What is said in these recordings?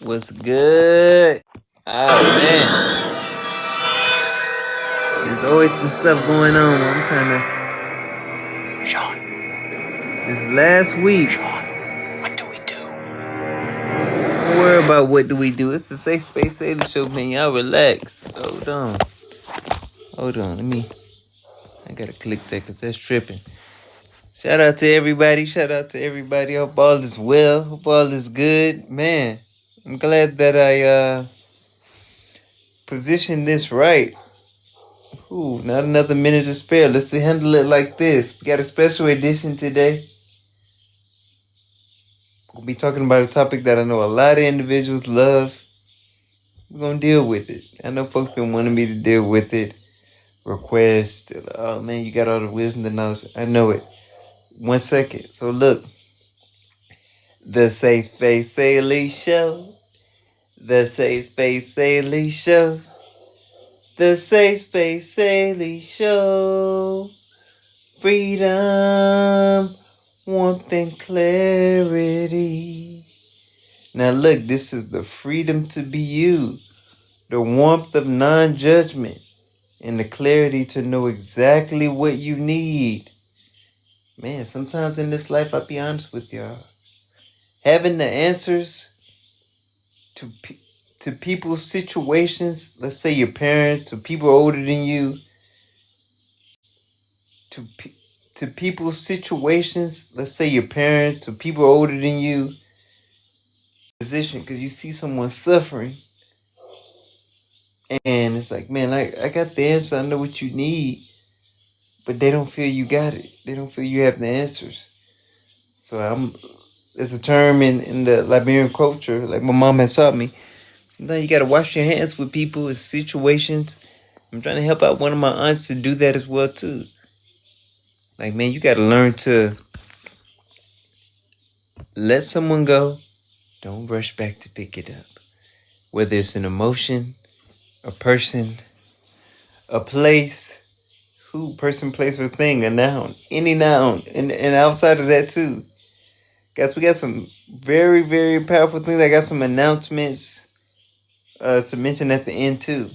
What's good? Oh man, there's always some stuff going on. I'm kind of Sean, this last week. Sean, what do we do? Don't worry about what do we do. It's the Safe Space Saylee show, man. Y'all relax. Hold on. I gotta click that because that's tripping. Shout out to everybody. Hope all is well. Hope all is good, man. I'm glad that I positioned this right. Ooh, not another minute to spare. Let's handle it like this. We got a special edition today. We'll be talking about a topic that I know a lot of individuals love. We're going to deal with it. I know folks been wanting me to deal with it. Request. Oh, man, you got all the wisdom, the knowledge. I know it. 1 second. So, look. The Safe Space Saylee Show. The Safe Space Saylee Show. The Safe Space Saylee Show. Freedom, warmth, and clarity. Now look, this is the freedom to be you, the warmth of non-judgment, and the clarity to know exactly what you need. Man, sometimes in this life, I'll be honest with y'all, having the answers to people's situations, let's say your parents, to people older than you, to people's situations, let's say your parents, to people older than you, position, because you see someone suffering, and it's like, man, I got the answer, I know what you need, but they don't feel you got it. They don't feel you have the answers. So there's a term in the Liberian culture, like my mom has taught me, now you got to wash your hands with people in situations. I'm trying to help out one of my aunts to do that as well too. Like, man, you got to learn to let someone go. Don't rush back to pick it up. Whether it's an emotion, a person, a place, person, place, or thing, a noun, any noun, and outside of that too. Guys, we got some very, very powerful things. I got some announcements to mention at the end too.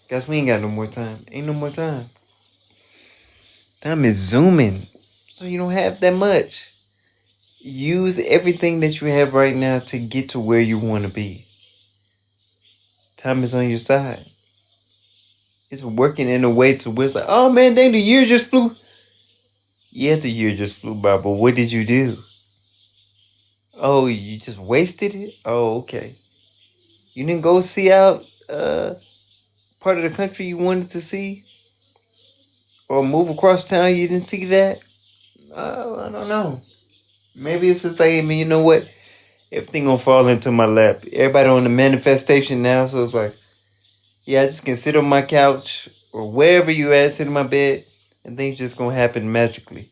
Guys, we ain't got no more time. Ain't no more time. Time is zooming, so you don't have that much. Use everything that you have right now to get to where you want to be. Time is on your side. It's working in a way to where it's like, oh man, dang, the year just flew. Yeah, the year just flew by, but what did you do? Oh, you just wasted it? Oh, okay. You didn't go see out part of the country you wanted to see? Or move across town, you didn't see that? I don't know. Maybe it's just like, I mean, you know what? Everything gonna fall into my lap. Everybody on the manifestation now, so it's like, yeah, I just can sit on my couch or wherever you at, sit in my bed, and things just gonna happen magically.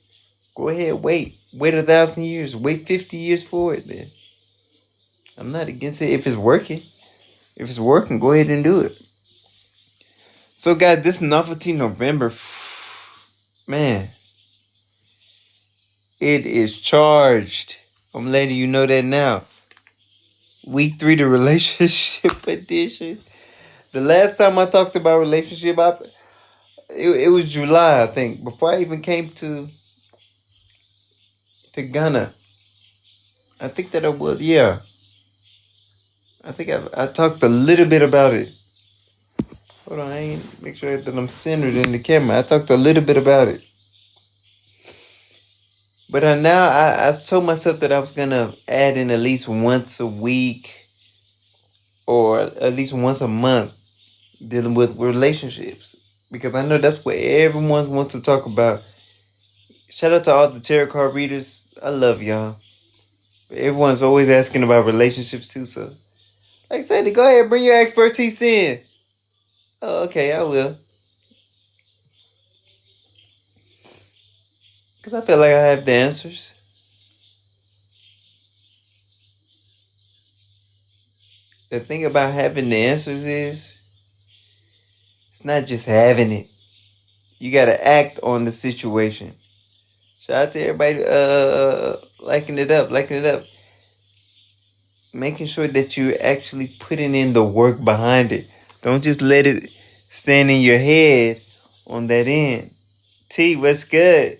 Go ahead, wait 1,000 years, wait 50 years for it. Then I'm not against it if it's working. If it's working, go ahead and do it. So, guys, this Novelty November, man, it is charged. I'm letting you know that now. Week 3, the relationship edition. The last time I talked about relationship, it was July, I think, before I even came to Ghana. I think that I was, yeah. I think I talked a little bit about it. Hold on, I ain't make sure that I'm centered in the camera. I talked a little bit about it. But now I told myself that I was going to add in at least once a week or at least once a month dealing with relationships. Because I know that's what everyone wants to talk about. Shout out to all the tarot card readers. I love y'all. But everyone's always asking about relationships too. So, like I said, go ahead, bring your expertise in. Oh, okay, I will. Because I feel like I have the answers. The thing about having the answers is, it's not just having it. You got to act on the situation. Shout out to everybody liking it up. making sure that you're actually putting in the work behind it. Don't just let it stand in your head on that end. T, what's good?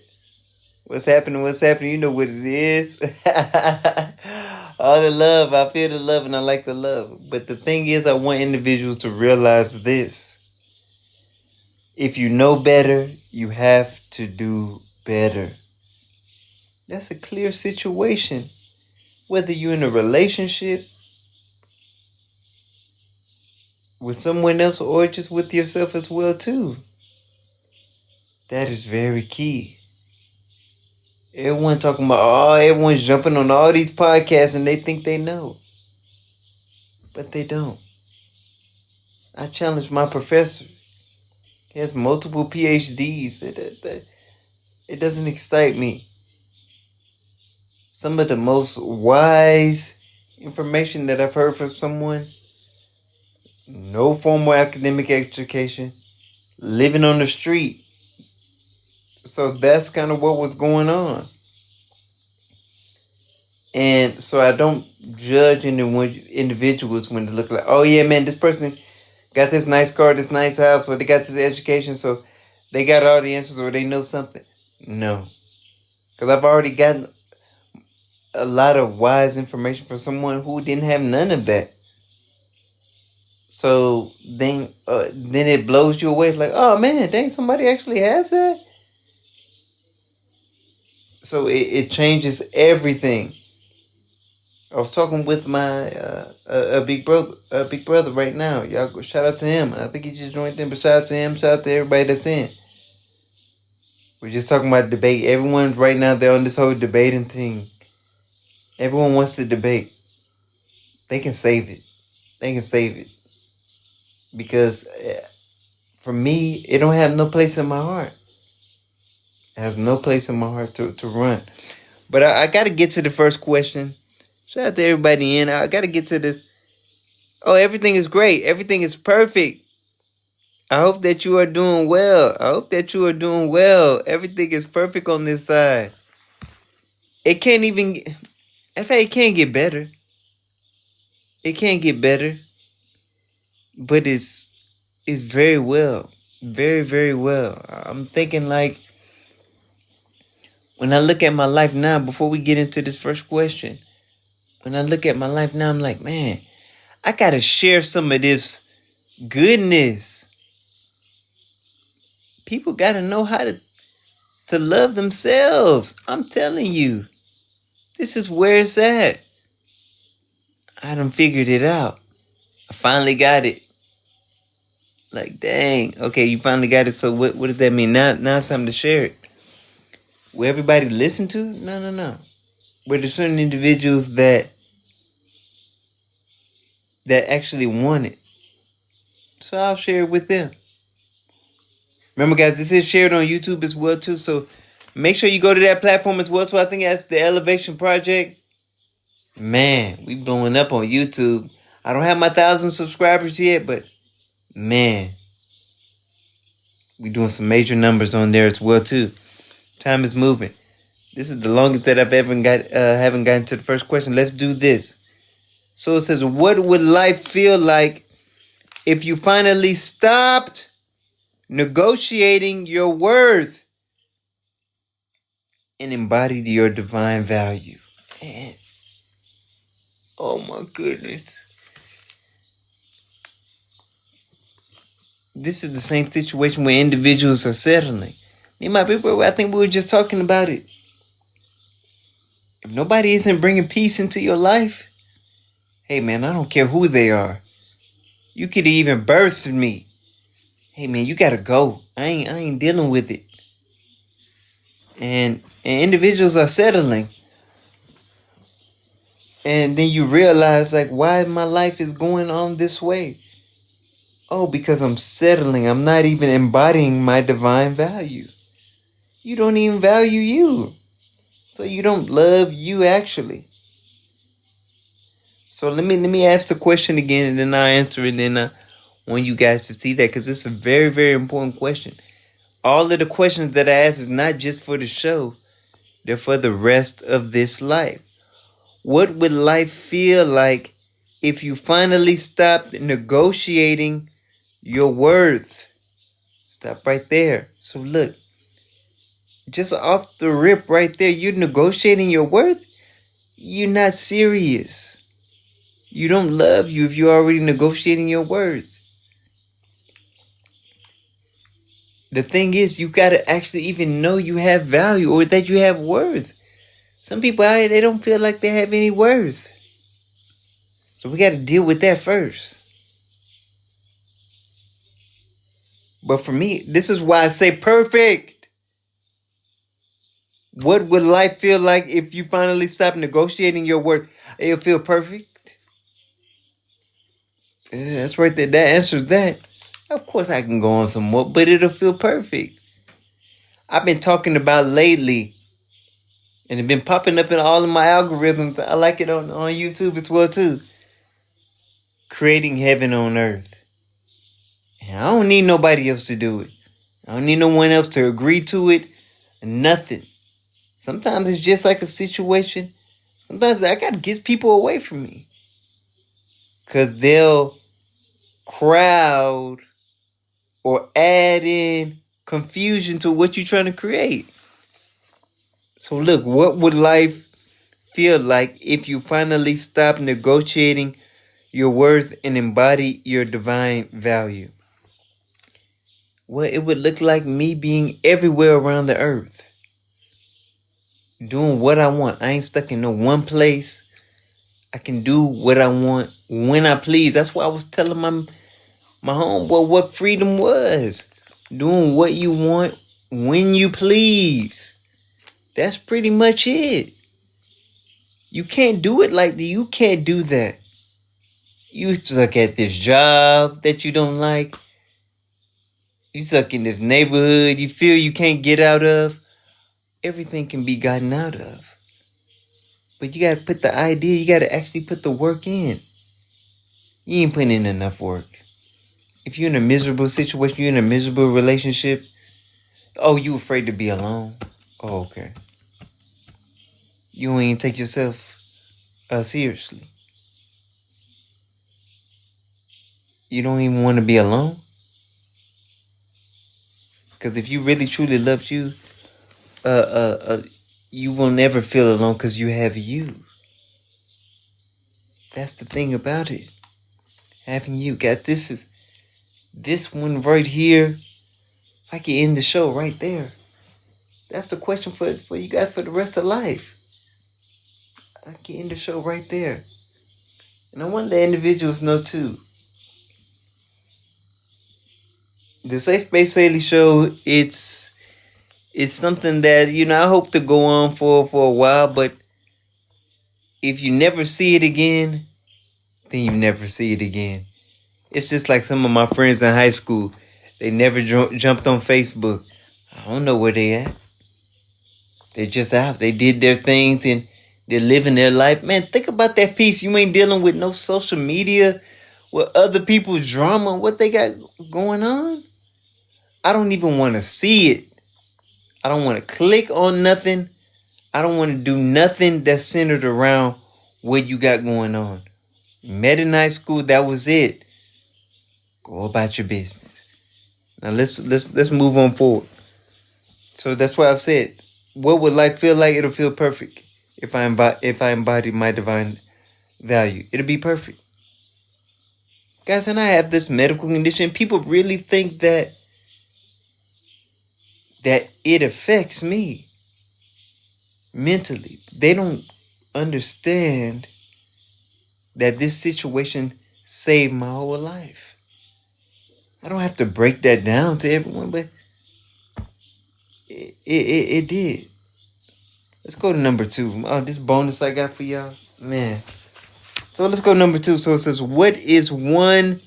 What's happening? What's happening? You know what it is. All the love. I feel the love and I like the love. But the thing is, I want individuals to realize this. If you know better, you have to do better. That's a clear situation. Whether you're in a relationship with someone else or just with yourself as well too. That is very key. Everyone talking about, everyone's jumping on all these podcasts and they think they know. But they don't. I challenge my professor. He has multiple PhDs. It doesn't excite me. Some of the most wise information that I've heard from someone, no formal academic education, living on the street. So that's kind of what was going on. And so I don't judge individuals when they look like, oh yeah, man, this person got this nice car, this nice house, or they got this education, so they got all the answers or they know something. No. Because I've already gotten a lot of wise information from someone who didn't have none of that. So then it blows you away. It's like, oh man, dang, somebody actually has that? So it changes everything. I was talking with my big brother right now. Y'all go shout out to him. I think he just joined in, but shout out to him. Shout out to everybody that's in. We're just talking about debate. Everyone right now, they're on this whole debating thing. Everyone wants to debate. They can save it. They can save it. Because for me, it don't have no place in my heart. It has no place in my heart to run. But I got to get to the first question. Shout out to everybody in. I got to get to this. Oh, everything is great. Everything is perfect. I hope that you are doing well. I hope that you are doing well. Everything is perfect on this side. It can't even... In fact, it can't get better. It can't get better. But it's very well. Very, very well. I'm thinking like... When I look at my life now, before we get into this first question, when I look at my life now, I'm like, man, I got to share some of this goodness. People got to know how to love themselves. I'm telling you, this is where it's at. I done figured it out. I finally got it. Like, dang. Okay, you finally got it. So what does that mean? Now it's time to share it. Will everybody listen to? No. But there's certain individuals that actually want it. So I'll share it with them. Remember, guys, this is shared on YouTube as well, too. So make sure you go to that platform as well, too. I think that's the Elevation Project. Man, we blowing up on YouTube. I don't have my 1,000 subscribers yet, but man, we doing some major numbers on there as well, too. Time is moving. This is the longest that I've ever haven't gotten to the first question. Let's do this. So it says, what would life feel like if you finally stopped negotiating your worth and embodied your divine value? Man. Oh my goodness. This is the same situation where individuals are settling. Me and my people, I think we were just talking about it. If nobody isn't bringing peace into your life, hey man, I don't care who they are. You could even birth me. Hey man, you gotta go. I ain't dealing with it. And individuals are settling. And then you realize, like, why my life is going on this way? Oh, because I'm settling. I'm not even embodying my divine value. You don't even value you. So you don't love you, actually. So let me ask the question again, and then I'll answer it, and then I want you guys to see that, because it's a very, very important question. All of the questions that I ask is not just for the show. They're for the rest of this life. What would life feel like if you finally stopped negotiating your worth? Stop right there. So look, just off the rip right there, you're negotiating your worth? You're not serious. You don't love you if you're already negotiating your worth. The thing is, you gotta actually even know you have value or that you have worth. Some people out here, they don't feel like they have any worth. So we gotta deal with that first. But for me, this is why I say perfect. What would life feel like if you finally stop negotiating your worth? It'll feel perfect. Yeah, that's right there. That answers that. Of course, I can go on some more, but it'll feel perfect. I've been talking about lately, and it's been popping up in all of my algorithms. I like it on YouTube as well too. Creating heaven on earth. And I don't need nobody else to do it. I don't need no one else to agree to it. Nothing. Sometimes it's just like a situation. Sometimes I gotta get people away from me. Cause they'll crowd or add in confusion to what you're trying to create. So look, what would life feel like if you finally stop negotiating your worth and embody your divine value? Well, it would look like me being everywhere around the earth. Doing what I want. I ain't stuck in no one place. I can do what I want when I please. That's why I was telling my homeboy what freedom was. Doing what you want when you please. That's pretty much it. You can't do it like that. You can't do that. You stuck at this job that you don't like. You stuck in this neighborhood you feel you can't get out of. Everything can be gotten out of. But you gotta put the idea, you gotta actually put the work in. You ain't putting in enough work. If you're in a miserable situation, you're in a miserable relationship, oh, you afraid to be alone? Oh, okay. You ain't take yourself seriously. You don't even want to be alone? Because if you really truly loved you, you will never feel alone because you have you. That's the thing about it. Having you. Got this one right here. I can end the show right there. That's the question for you guys for the rest of life. I can end the show right there. And I want the individuals know too. The Safe Space Saylee show, it's something that, I hope to go on for a while, but if you never see it again, then you never see it again. It's just like some of my friends in high school. They never jumped on Facebook. I don't know where they at. They're just out. They did their things and they're living their life. Man, think about that piece. You ain't dealing with no social media, with other people's drama, what they got going on. I don't even want to see it. I don't want to click on nothing. I don't want to do nothing that's centered around what you got going on. Met in high school, that was it. Go about your business. Now let's move on forward. So that's why I've said, what would life feel like? It'll feel perfect if I embody my divine value. It'll be perfect. Guys, and I have this medical condition. People really think that it affects me mentally. They don't understand that this situation saved my whole life. I don't have to break that down to everyone, but it did. Let's go to number 2. Oh, this bonus I got for y'all, man. So let's go to number 2. So it says, what is one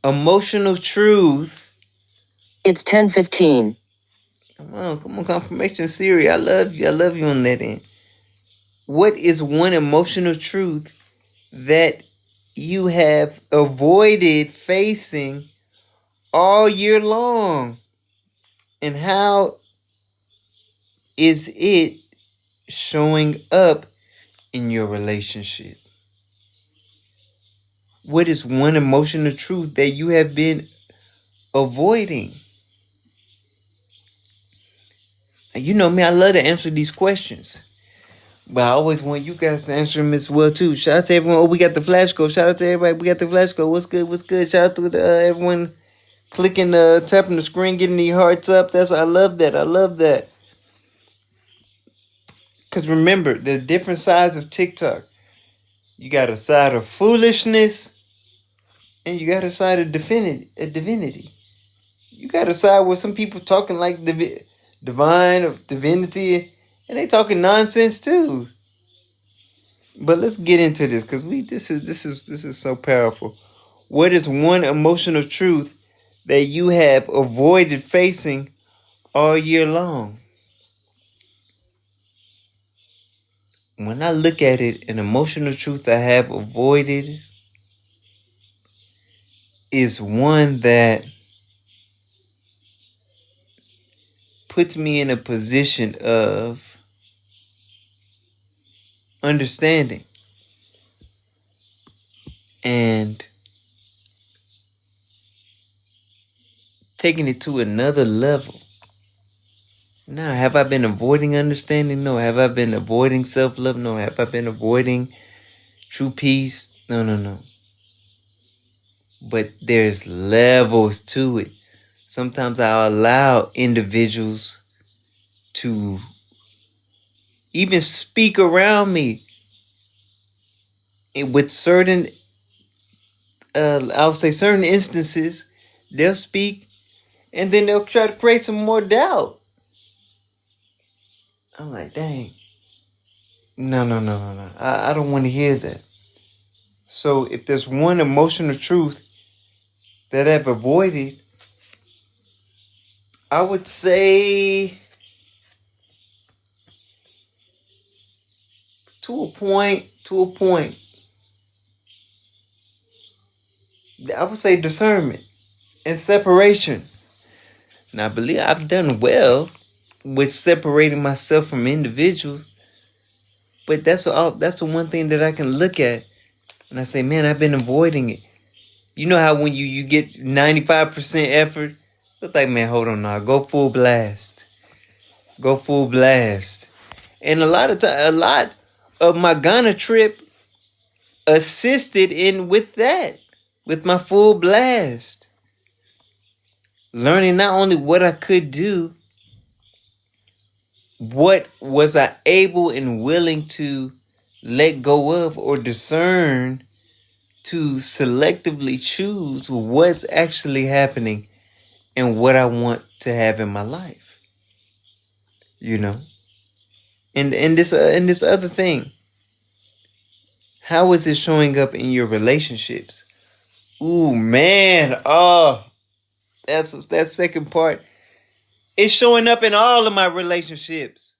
emotional truth? It's 10:15. Come on, confirmation Siri. I love you on that end. What is one emotional truth that you have avoided facing all year long? And how is it showing up in your relationship? What is one emotional truth that you have been avoiding? You know me, I love to answer these questions. But I always want you guys to answer them as well too. Shout out to everyone. Oh, we got the flash code. Shout out to everybody. We got the flash code. What's good? What's good? Shout out to everyone clicking, tapping the screen, getting the hearts up. I love that. I love that. Because remember, the different sides of TikTok. You got a side of foolishness, and you got a side of divinity. You got a side where some people talking like divine or divinity, and they talking nonsense too. But let's get into this because this is so powerful. What is one emotional truth that you have avoided facing all year long? When I look at it, an emotional truth I have avoided is one that puts me in a position of understanding and taking it to another level. Now, have I been avoiding understanding? No. Have I been avoiding self-love? No. Have I been avoiding true peace? No. But there's levels to it. Sometimes I allow individuals to even speak around me and with certain, I'll say certain instances, they'll speak and then they'll try to create some more doubt. I'm like, dang. No. I don't want to hear that. So if there's one emotional truth that I've avoided, I would say to a point, I would say discernment and separation. And I believe I've done well with separating myself from individuals. But that's the one thing that I can look at and I say, man, I've been avoiding it. You know how when you get 95% effort, it's like, man, hold on now, go full blast. And a lot of my Ghana trip assisted with my full blast. Learning not only what I could do, what was I able and willing to let go of or discern to selectively choose what's actually happening and what I want to have in my life. You know? And this other thing. How is it showing up in your relationships? Ooh, man. Oh, that's that second part. It's showing up in all of my relationships.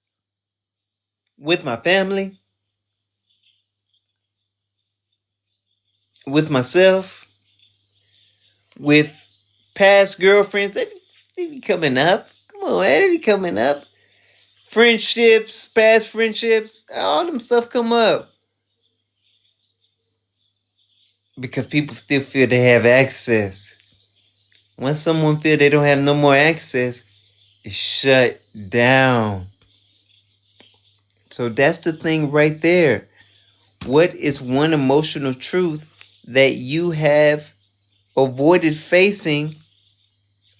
With my family. With myself. With past girlfriends. They be coming up. Come on, man. They be coming up. Friendships, past friendships. All them stuff come up. Because people still feel they have access. Once someone feel they don't have no more access, it's shut down. So that's the thing right there. What is one emotional truth that you have avoided facing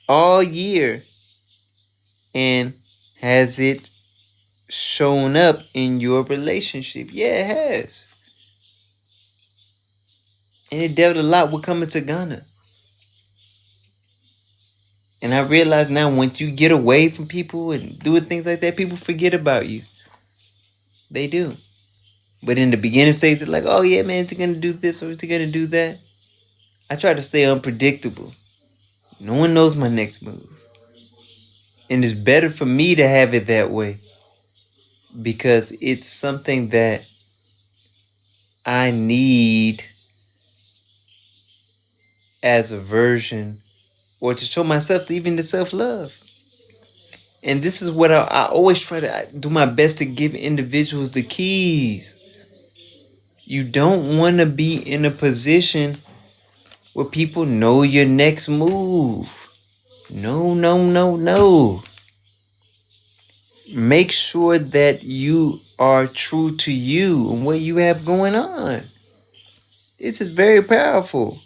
all year? And has it shown up in your relationship? Yeah, it has. And it dealt a lot with coming to Ghana. And I realize now once you get away from people and doing things like that, people forget about you. They do. But in the beginning stages, like, oh yeah, man, is he going to do this or is he going to do that? I try to stay unpredictable. No one knows my next move. And it's better for me to have it that way. Because it's something that I need as a version or to show myself even the self-love. And this is what I always try to do my best to give individuals the keys. You don't want to be in a position where people know your next move. No, no, no, no. Make sure that you are true to you and what you have going on. This is very powerful.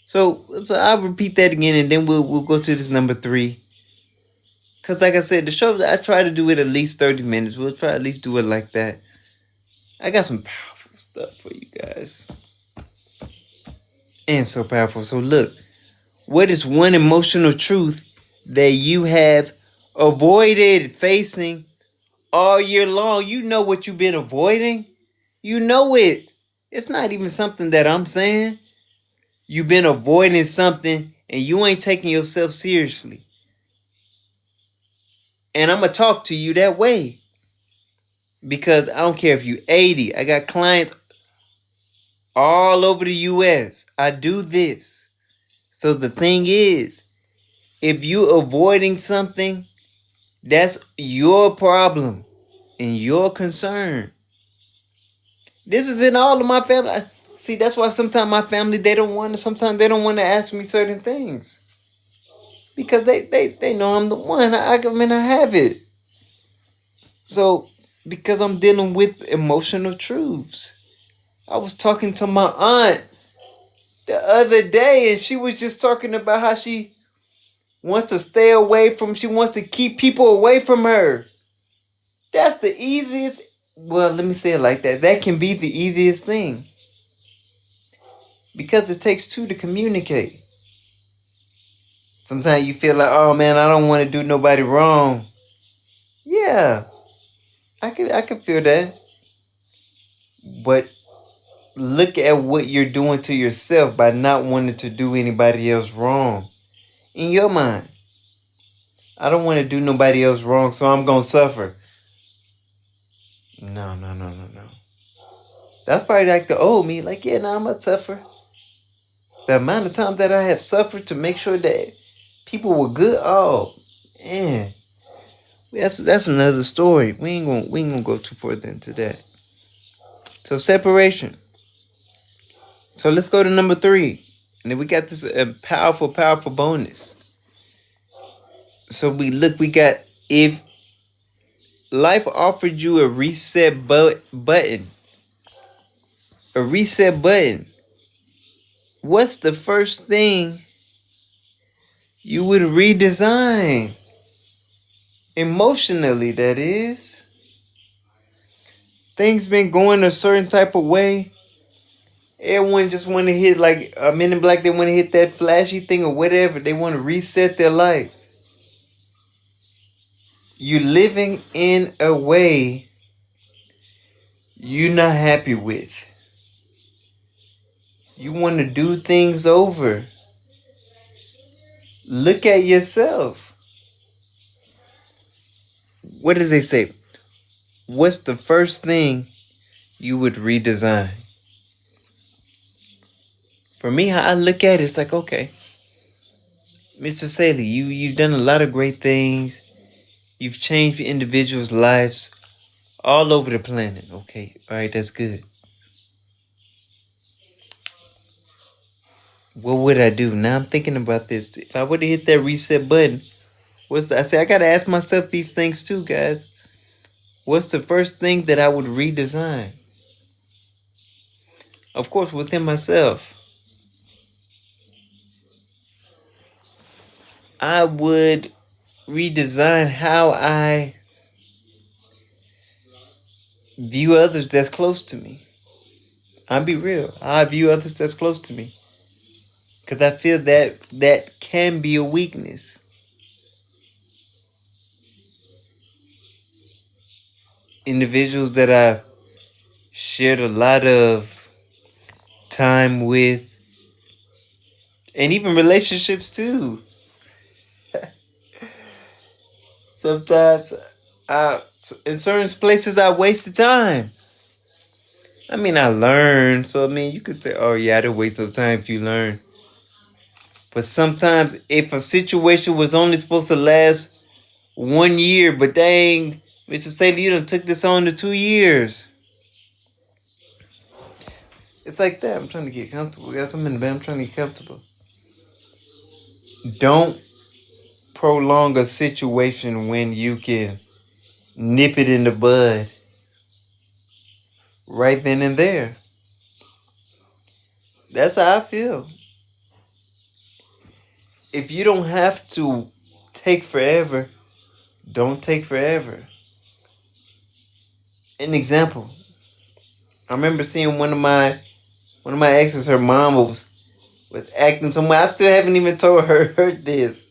So I'll repeat that again, and then we'll go to this number 3. Because like I said, the show, I try to do it at least 30 minutes. We'll try at least do it like that. I got some powerful stuff for you guys. And so powerful. So look, what is one emotional truth that you have avoided facing all year long? You know what you've been avoiding. You know it. It's not even something that I'm saying. You've been avoiding something and you ain't taking yourself seriously. And I'm going to talk to you that way. Because I don't care if you're 80. I got clients all over the U.S. I do this. So the thing is, if you're avoiding something, that's your problem and your concern. This is in all of my family. See, that's why sometimes my family, sometimes they don't want to ask me certain things. Because they know I'm the one. I have it. So, because I'm dealing with emotional truths. I was talking to my aunt the other day, and she was just talking about how she wants to she wants to keep people away from her. That's the easiest, well, let me say it like that. That can be the easiest thing. Because it takes two to communicate. Sometimes you feel like, oh man, I don't want to do nobody wrong. Yeah, I can feel that. But look at what you're doing to yourself by not wanting to do anybody else wrong. In your mind, I don't want to do nobody else wrong, so I'm going to suffer. No. That's probably like the old me. Like, yeah, I'm going to suffer. The amount of time that I have suffered to make sure that people were good. Oh, man. That's another story. We ain't gonna go too further into that. So separation. So let's go to number 3. And then we got this powerful bonus. So we got, if life offered you a reset button, what's the first thing you would redesign? Emotionally, that is. Things been going a certain type of way. Everyone just want to hit, like Men in Black, they want to hit that flashy thing or whatever. They want to reset their life. You're living in a way you're not happy with. You want to do things over. Look at yourself. What does they say? What's the first thing you would redesign? For me, how I look at it, it's like, okay, Mr. Saylee, you've done a lot of great things. You've changed individuals' lives all over the planet. Okay, all right, that's good. What would I do? Now I'm thinking about this. If I would have hit that reset button, I got to ask myself these things too, guys. What's the first thing that I would redesign? Of course, within myself. I would redesign how I view others that's close to me. I'll be real. I view others that's close to me. Because I feel that can be a weakness. Individuals that I've shared a lot of time with, and even relationships too. Sometimes in certain places I wasted time. I mean, I learned. So, I mean, you could say, oh yeah, I didn't waste no time if you learn. But sometimes if a situation was only supposed to last 1 year, but dang, Mr. Saylee, you done took this on to 2 years. It's like that. I'm trying to get comfortable. Guys, I'm in the bed. I'm trying to get comfortable. Don't prolong a situation when you can nip it in the bud right then and there. That's how I feel. If you don't have to take forever, don't take forever. An example. I remember seeing one of my exes, her mom was acting somewhere. I still haven't even told her this.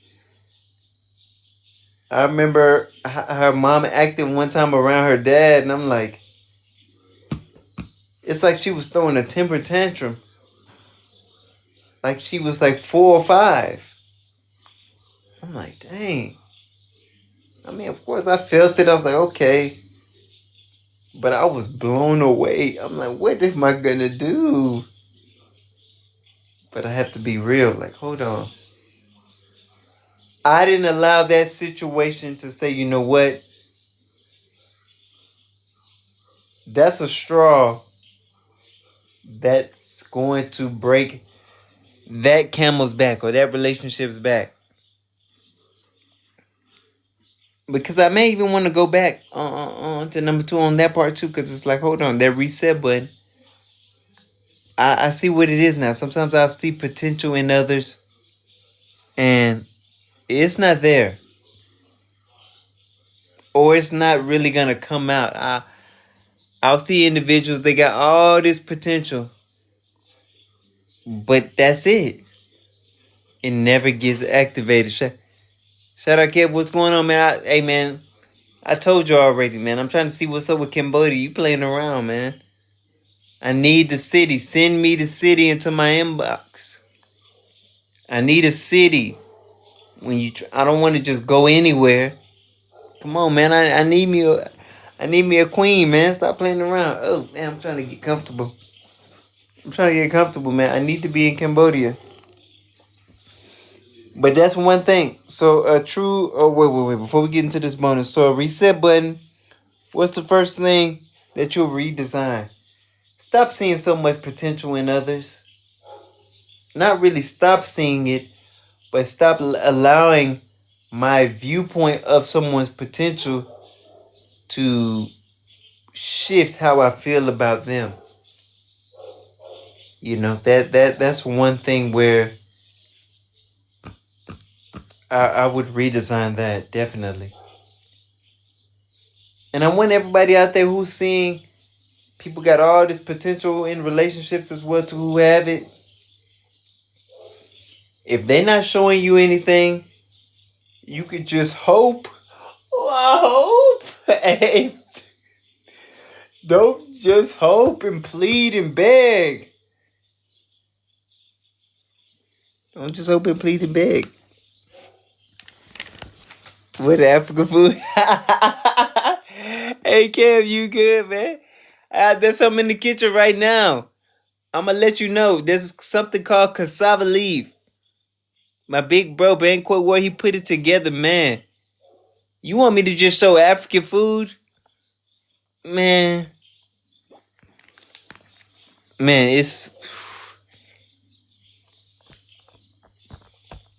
I remember her mom acting one time around her dad, and I'm like, it's like she was throwing a temper tantrum. Like she was like 4 or 5. I'm like, dang. I mean, of course I felt it. I was like, okay. But I was blown away. I'm like, what am I gonna do? But I have to be real. Like, hold on. I didn't allow that situation to say, you know what? That's a straw that's going to break that camel's back or that relationship's back. Because I may even want to go back to number 2 on that part too. Because it's like, hold on, that reset button. I see what it is now. Sometimes I'll see potential in others, and it's not there, or it's not really gonna come out. I'll see individuals, they got all this potential, but that's it. It never gets activated. Shout out, Kev. What's going on, man? Hey, man. I told you already, man. I'm trying to see what's up with Cambodia. You playing around, man. I need the city. Send me the city into my inbox. I need a city. I don't want to just go anywhere. Come on, man. I need me a queen, man. Stop playing around. Oh, man. I'm trying to get comfortable. Man. I need to be in Cambodia. But that's one thing. So a true. Oh, wait. Before we get into this bonus, so a reset button. What's the first thing that you'll redesign? Stop seeing so much potential in others. Not really stop seeing it, but stop allowing my viewpoint of someone's potential to shift how I feel about them. You know, that's one thing where I would redesign that, definitely. And I want everybody out there who's seeing people got all this potential in relationships as well to who have it. If they're not showing you anything, you could just hope. Oh, I hope. Hey, don't just hope and plead and beg. Don't just hope and plead and beg. With African food. Hey, Kev, you good, man? There's something in the kitchen right now. I'm going to let you know. There's something called cassava leaf. My big bro, Banquet, where he put it together, man. You want me to just show African food? Man, it's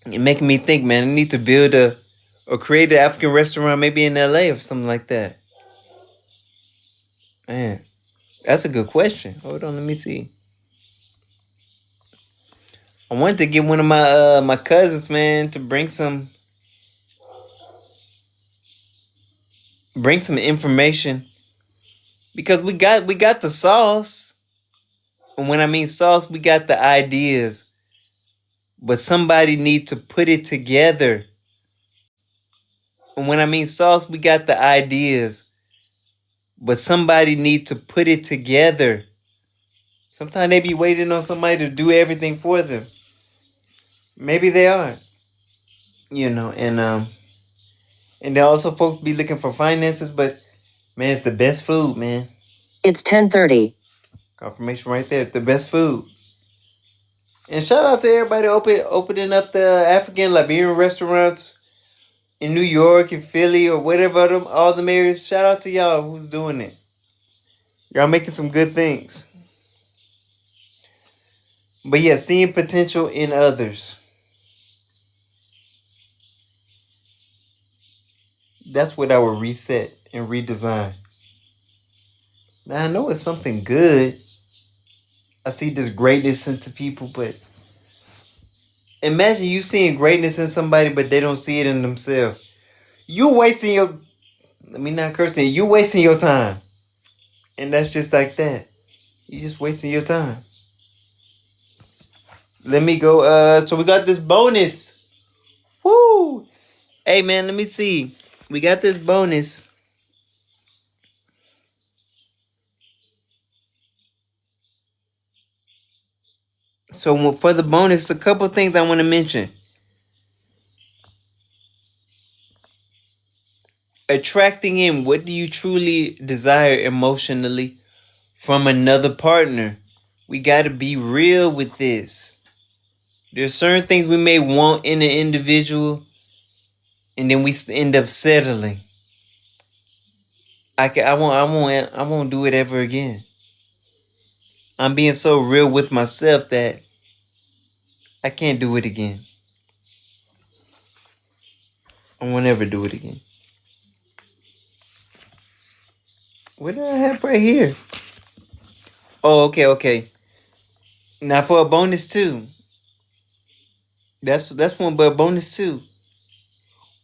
making me think, man. I need to build or create an African restaurant maybe in LA or something like that. Man, that's a good question. Hold on, let me see. I wanted to get one of my cousins, man, to bring some information, because we got the sauce. And when I mean sauce, we got the ideas. But somebody needs to put it together. And when I mean sauce, we got the ideas. But somebody needs to put it together. Sometimes they be waiting on somebody to do everything for them. Maybe they are. You know, and there are also folks be looking for finances, but man, it's the best food, man. It's 10:30. Confirmation right there. It's the best food. And shout out to everybody opening up the African Liberian restaurants in New York and Philly or whatever all the areas. Shout out to y'all who's doing it. Y'all making some good things. But yeah, seeing potential in others. That's what I would reset and redesign. Now I know it's something good. I see this greatness into people, but imagine you seeing greatness in somebody, but they don't see it in themselves. You wasting your, let me not curse you wasting your time. And that's just like that. You just wasting your time. Let me go, so we got this bonus. Woo! Hey man, let me see. We got this bonus. So for the bonus, a couple things I want to mention. Attracting in what do you truly desire emotionally from another partner. We got to be real with this. There's certain things we may want in an individual, and then we end up settling. I won't do it ever again. I'm being so real with myself that I can't do it again. I won't ever do it again. What do I have right here? Oh, okay. Now for a bonus too. That's one, but a bonus too.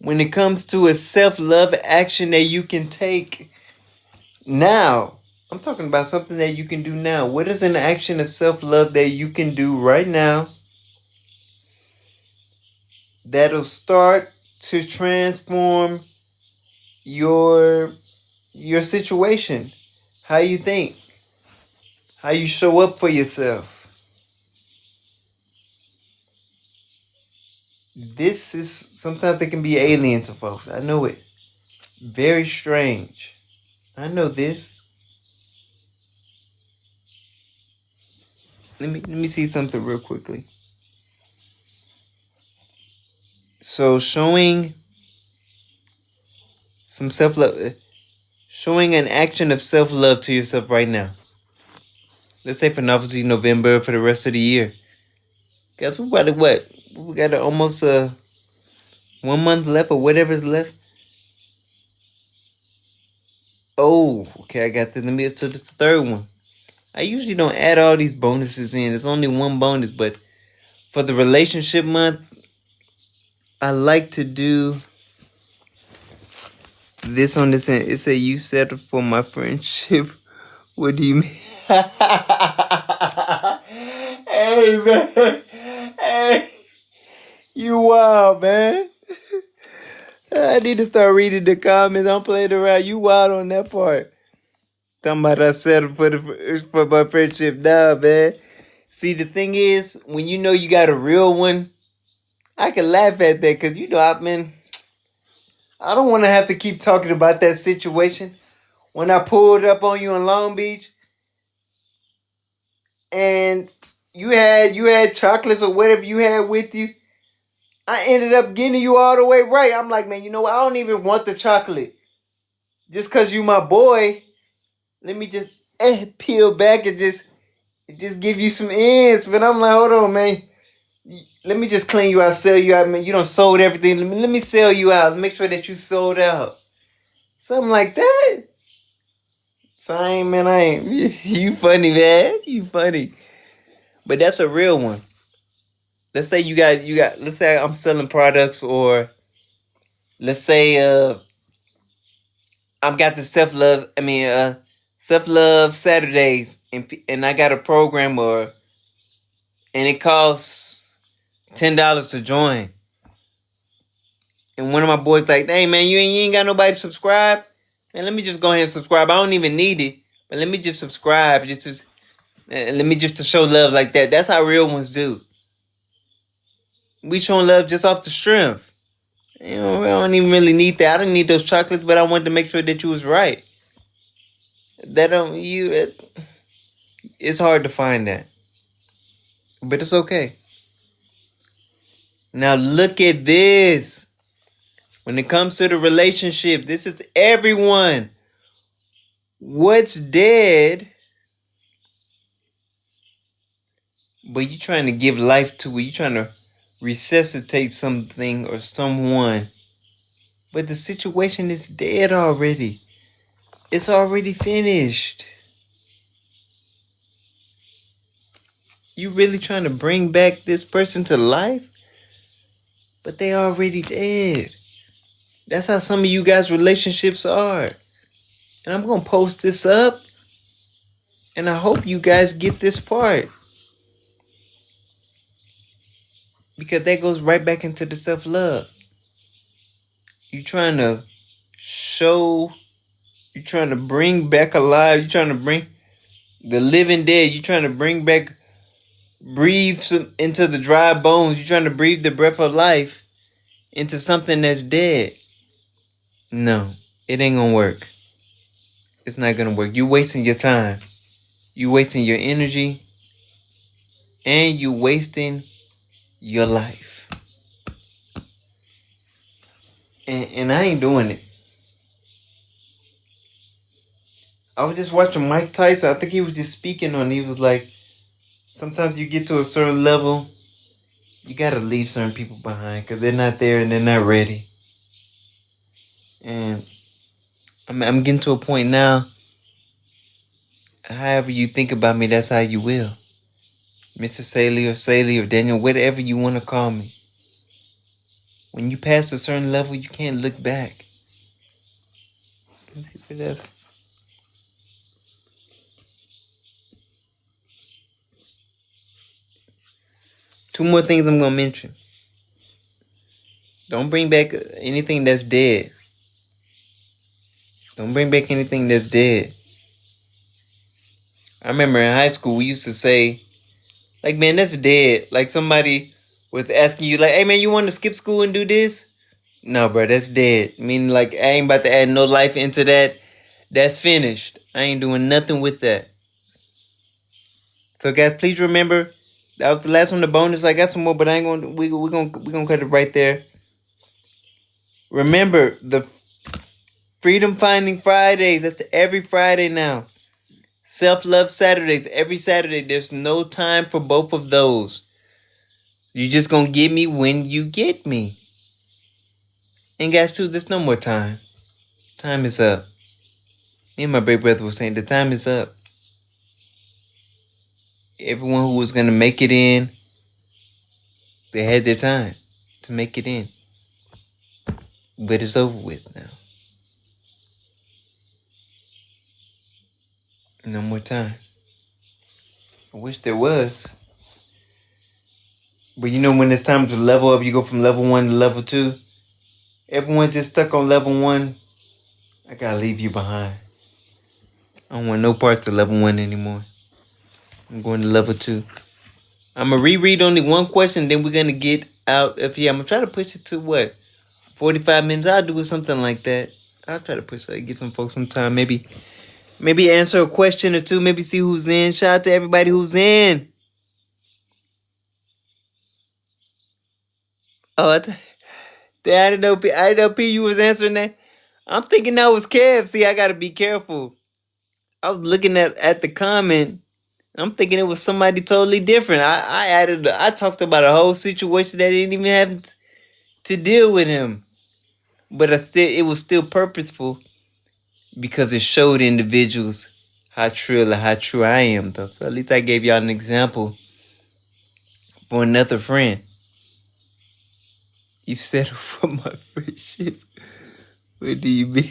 When it comes to a self-love action that you can take now, I'm talking about something that you can do now. What is an action of self-love that you can do right now that'll start to transform your situation? How you think, how you show up for yourself. This is sometimes it can be alien to folks. I know it. Very strange. I know this. Let me see something real quickly. So showing some self-love, showing an action of self-love to yourself right now. Let's say for Novelty November, for the rest of the year. Guys, we got what? We got almost 1 month left or whatever's left. Oh, okay, I got the middle to the third one. I usually don't add all these bonuses in. It's only one bonus, but for the relationship month, I like to do this on this end. It say you settled for my friendship. What do you mean? Hey man. Hey. You wild, man. I need to start reading the comments. I'm playing around. You wild on that part. Talking about I settled for my friendship. Nah, man. See, the thing is, when you know you got a real one, I can laugh at that because I don't want to have to keep talking about that situation. When I pulled up on you in Long Beach, and you had chocolates or whatever you had with you, I ended up getting you all the way right. I'm like, man, you know what? I don't even want the chocolate. Just because you my boy, let me just peel back and just give you some ends. But I'm like, hold on, man. Let me just clean you out, sell you out. Man, you done sold everything. Let me sell you out. Make sure that you sold out. Something like that. So I ain't. You funny, man. You funny. But that's a real one. Let's say let's say I'm selling products, or let's say I've got the self-love Saturdays, and I got a program, and it costs $10 to join. And one of my boys like, hey man, you ain't got nobody to subscribe? Man, let me just go ahead and subscribe. I don't even need it, but let me just subscribe let me just to show love like that. That's how real ones do. We showing love just off the strength. You know, I don't even really need that. I didn't need those chocolates, but I wanted to make sure that you was right. It's hard to find that. But it's okay. Now look at this. When it comes to the relationship, this is everyone. What's dead but you trying to give life to it. You trying to resuscitate something or someone, but the situation is dead already. It's already finished. You really trying to bring back this person to life, but they already dead. That's how some of you guys' relationships are. And I'm gonna post this up, and I hope you guys get this part, because that goes right back into the self-love. You trying to bring back alive. You trying to bring the living dead. You trying to bring back, breathe into the dry bones. You trying to breathe the breath of life into something that's dead. No, it ain't gonna work. It's not gonna work. You wasting your time. You wasting your energy. And you wasting your life. And I ain't doing it. I was just watching Mike Tyson. I think he was just speaking on it. He was like, sometimes you get to a certain level, you gotta leave certain people behind because they're not there and they're not ready. And I'm getting to a point now, however you think about me, that's how you will. Mr. Saylee or Daniel, whatever you want to call me. When you pass a certain level, you can't look back. Let me see if it does. Two more things I'm going to mention. Don't bring back anything that's dead. Don't bring back anything that's dead. I remember in high school, we used to say, like, man, that's dead. Like, somebody was asking you, like, hey, man, you want to skip school and do this? No, bro, that's dead. Meaning, like, I ain't about to add no life into that. That's finished. I ain't doing nothing with that. So, guys, please remember, that was the last one, the bonus. I got some more, but I ain't gonna. We gonna cut it right there. Remember the Freedom Finding Fridays. That's every Friday now. Self-Love Saturdays. Every Saturday. There's no time for both of those. You just gonna get me when you get me. And guys, too, there's no more time. Time is up. Me and my big brother were saying the time is up. Everyone who was gonna make it in, they had their time to make it in. But it's over with now. No more time. I wish there was. But you know, when it's time to level up, you go from level 1 to level 2. Everyone's just stuck on level 1. I gotta leave you behind. I don't want no parts of level 1 anymore. I'm going to level 2. I'm gonna reread only one question, then we're gonna get out of here. I'm gonna try to push it to what? 45 minutes. I'll do something like that. I'll try to push it, give some folks some time. Maybe answer a question or two. Maybe see who's in. Shout out to everybody who's in. Oh, I didn't know P, you was answering that. I'm thinking that was Kev. See, I gotta be careful. I was looking at the comment. I'm thinking it was somebody totally different. I talked about a whole situation that didn't even have to deal with him. But it was still purposeful because it showed individuals how true I am, though. So at least I gave y'all an example for another friend. You settle for my friendship. What do you mean?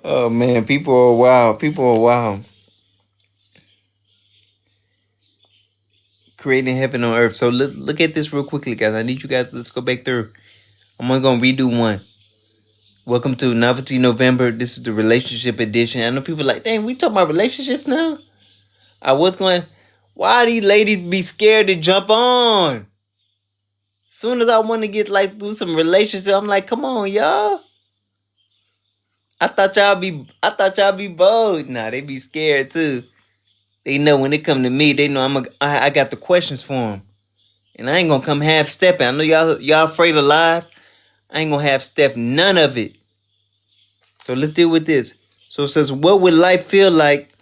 Oh man, people are wild. Creating heaven on earth. So look at this real quickly, guys. I need you guys. Let's go back through. I'm only gonna redo one. Welcome to Novelty November. This is the relationship edition. I know people are like, dang, we talking about relationships now? I was going, why these ladies be scared to jump on? Soon as I want to get like through some relationship, I'm like, come on, y'all. I thought y'all be bold. Nah, they be scared too. They know when it come to me, they know I got the questions for them. And I ain't gonna come half stepping. I know y'all afraid of life. I ain't gonna half step none of it. So let's deal with this. So it says, what would life feel like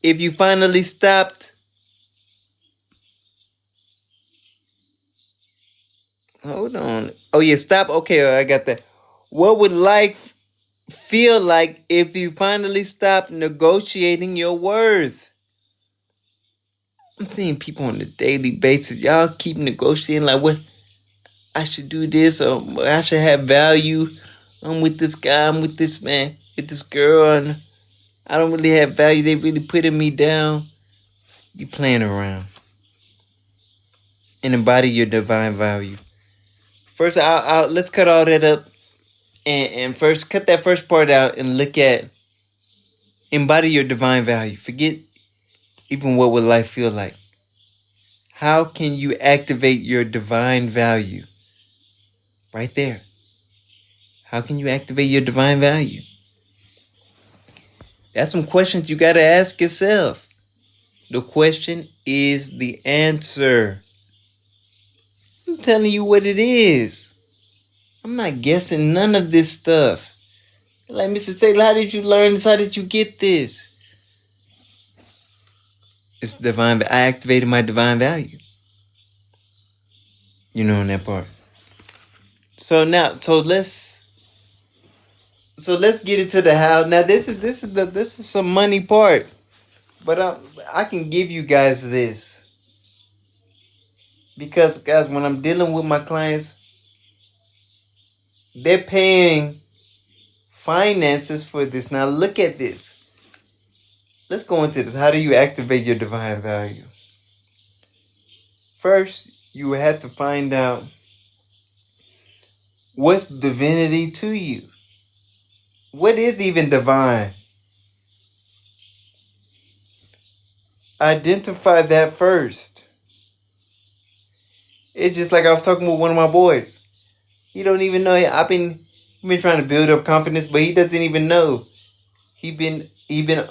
if you finally stopped Hold on. Oh yeah, stop. Okay, I got that. What would life feel like if you finally stopped negotiating your worth? I'm seeing people on a daily basis. Y'all keep negotiating like what I should do this or I should have value. I'm with this guy, I'm with this man, with this girl, and I don't really have value. They really putting me down. You playing around. And embody your divine value. First, let's cut all that up and first cut that first part out and look at embody your divine value. Forget even what would life feel like. How can you activate your divine value? Right there. How can you activate your divine value? That's some questions you got to ask yourself. The question is the answer. I'm telling you what it is. I'm not guessing none of this stuff. Like, Mr. Saylee, how did you learn this? How did you get this? It's divine. I activated my divine value. You know, in that part. So let's get into the how. Now this is some money part, but I can give you guys this because guys, when I'm dealing with my clients, they're paying finances for this. Now look at this. Let's go into this. How do you activate your divine value? First, you have to find out what's divinity to you. What is even divine? Identify that first. It's just like I was talking with one of my boys. He don't even know. I've been trying to build up confidence, but he doesn't even know. He been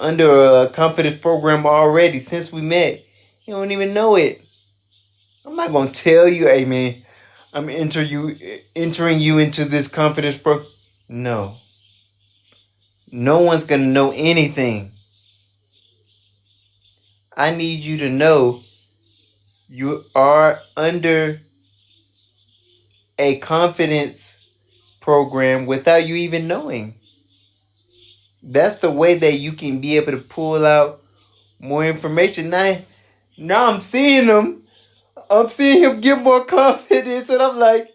under a confidence program already since we met. He don't even know it. I'm not gonna tell you, hey man, I'm entering you into this confidence program. No. No one's gonna know anything. I need you to know you are under a confidence program without you even knowing. That's the way that you can be able to pull out more information. Now I'm seeing him. I'm seeing him get more confidence, and I'm like,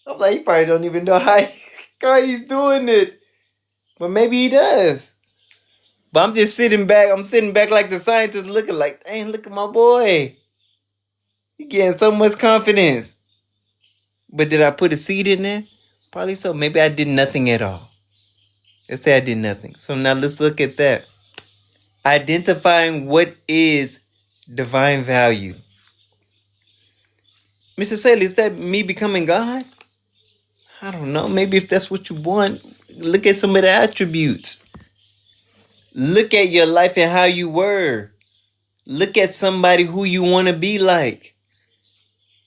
he probably don't even know how he's doing it. But maybe he does. But I'm just sitting back. I'm sitting back like the scientist looking like, dang, look at my boy. He getting so much confidence. But did I put a seed in there? Probably so. Maybe I did nothing at all. Let's say I did nothing. So now let's look at that. Identifying what is divine value. Mr. Saylee, is that me becoming God? I don't know. Maybe if that's what you want, look at some of the attributes. Look at your life and how you were. Look at somebody who you want to be like.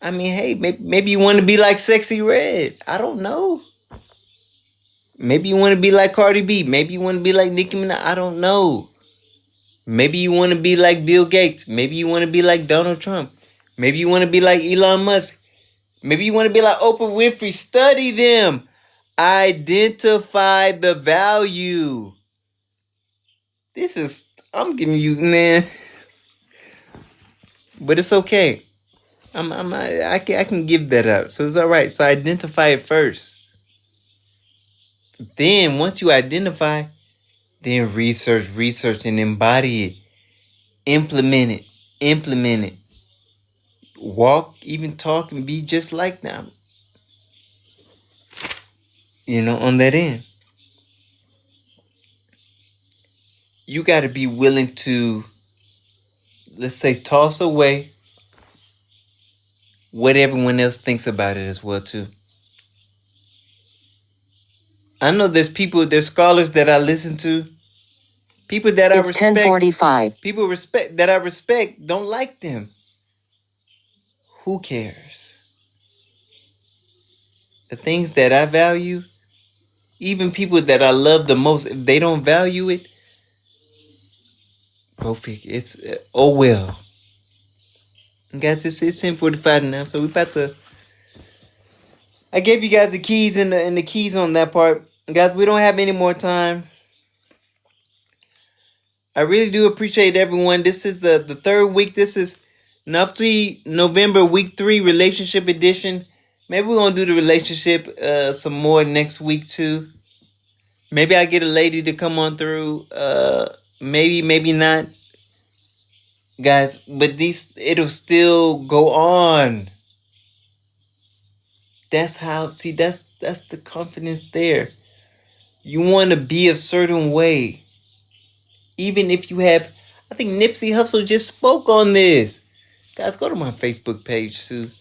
I mean, hey, maybe you want to be like Sexy Red. I don't know. Maybe you want to be like Cardi B. Maybe you want to be like Nicki Minaj. I don't know. Maybe you want to be like Bill Gates. Maybe you want to be like Donald Trump. Maybe you want to be like Elon Musk. Maybe you want to be like Oprah Winfrey. Study them. Identify the value. I'm giving you, man. But it's okay. I can give that up. So it's all right. So identify it first. Then once you identify, then research and embody it. Implement it. Walk, even talk, and be just like them. You know, on that end. You got to be willing to, let's say, toss away what everyone else thinks about it as well, too. I know there's scholars that I listen to. People that I respect. 10:45. People that I respect don't like them. Who cares? The things that I value, even people that I love the most, if they don't value it, go figure. It's oh well. And guys, it's 10:45 now, so we about to I gave you guys the keys and the keys on that part. Guys, we don't have any more time. I really do appreciate everyone. This is the third week. This is Novelty November week 3 relationship edition. Maybe we're gonna do the relationship some more next week too. Maybe I get a lady to come on through. Maybe not. Guys, but it'll still go on. That's how, see, that's the confidence there. You want to be a certain way. Even if you have, I think Nipsey Hussle just spoke on this. Guys, go to my Facebook page too.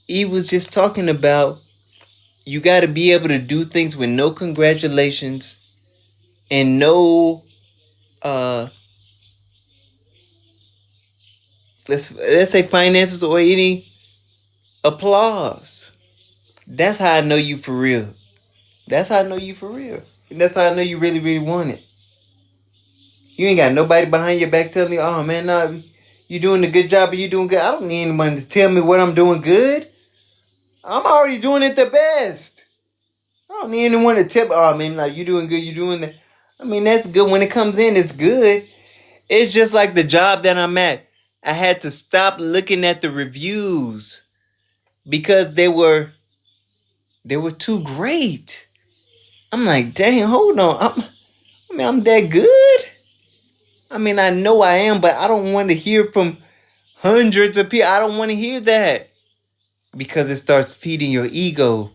He was just talking about you got to be able to do things with no congratulations and no let's say finances or any applause. That's how I know you for real. That's how I know you for real. And that's how I know you really, really want it. You ain't got nobody behind your back telling you, oh man, nah, you doing a good job or you doing good. I don't need anyone to tell me what I'm doing good. I'm already doing it the best. I don't need anyone to tell me, oh man, like you doing good, you doing that. I mean, that's good. When it comes in, it's good. It's just like the job that I'm at. I had to stop looking at the reviews because they were too great. I'm like, dang, hold on. I'm that good? I mean, I know I am, but I don't want to hear from hundreds of people. I don't want to hear that because it starts feeding your ego.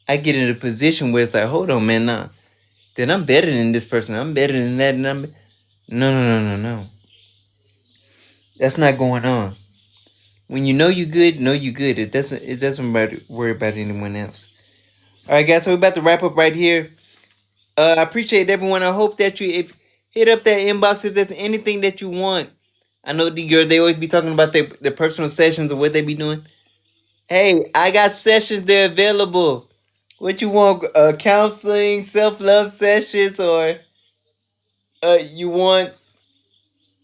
I get in a position where it's like, hold on, man, nah. Then I'm better than this person. I'm better than that. And no. That's not going on. When you know you good, know you good. It doesn't worry about anyone else. All right, guys. So we're about to wrap up right here. I appreciate everyone. I hope that you hit up that inbox if there's anything that you want. I know the girls, they always be talking about their personal sessions or what they be doing. Hey, I got sessions. They're available. What you want? Counseling, self-love sessions, or you want?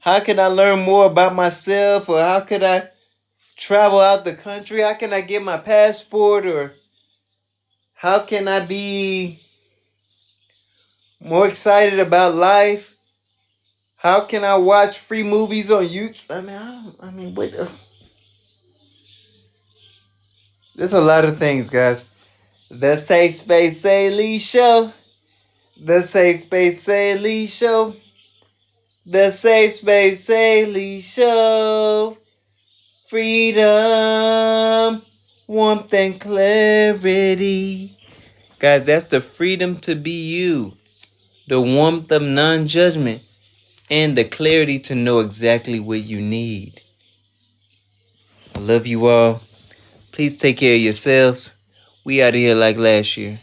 How can I learn more about myself, or how could I travel out the country? How can I get my passport, or how can I be more excited about life? How can I watch free movies on YouTube? I mean, what? There's a lot of things, guys. The Safe Space Saylee Show. The Safe Space Saylee Show. The Safe Space Saylee Show. Freedom, warmth, and clarity. Guys, that's the freedom to be you. The warmth of non-judgment. And the clarity to know exactly what you need. I love you all. Please take care of yourselves. We out of here like last year.